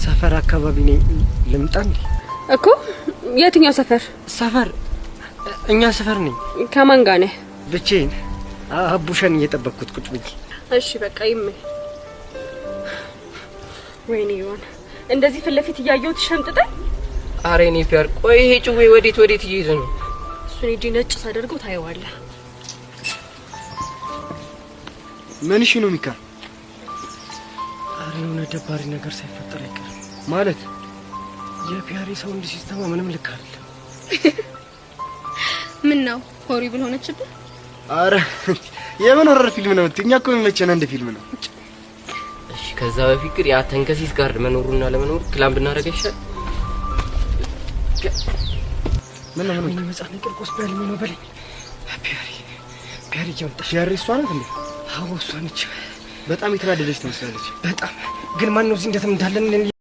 ሰፈር አካባቢ ነኝ። ልምጣ እንዴ? እኮ የትኛው ሰፈር? ሰፈር እኛ ሰፈር ነኝ። ከማን ጋር ነህ? ብቻዬን አቡሸን እየጠበቅኩት ቁጭ ብዬ። እሺ በቃ ይመኝ። ወይኔ ይሆን እንደዚህ ፊት ለፊት እያየሁት ሸምጥጠኝ። ኧረ እኔ ፒያር ቆይ ይሄ ጭዌ ወዴት እየሄደ ነው? እሱን ሂጂ ነጭ ሳደርገው ታየዋለህ። ምን እሺ ነው ሚካ? ኧረ የሆነ ደባሪ ነገር ሳይፈጠር አይቀርም። ማለት የፒያሪ ሰው እንዲህ ሲስተማ ምንም ልክ አይደለም። ምን ነው ሆሪብል ሆነችብህ? ኧረ የምን ሆረር ፊልም ነው? እኛ እኮ የሚመቸን አንድ ፊልም ነው። እሺ ከዛ በፊት ግን ያ ተንከሲስ ጋር መኖሩና ለመኖር ክላም ብናደርግ ይሻል። ምን ነው ምን መጻፍ ነው? ቅርቆስ በልም ነው በለኝ። ፒያሪ ጀምጣሽ ፒያሪ እሷ ናት እንዴ? አዎ እሷ ነች። በጣም የተናደደች ትመስላለች። በጣም ግን ማን ነው እዚህ እንደተም እንዳለን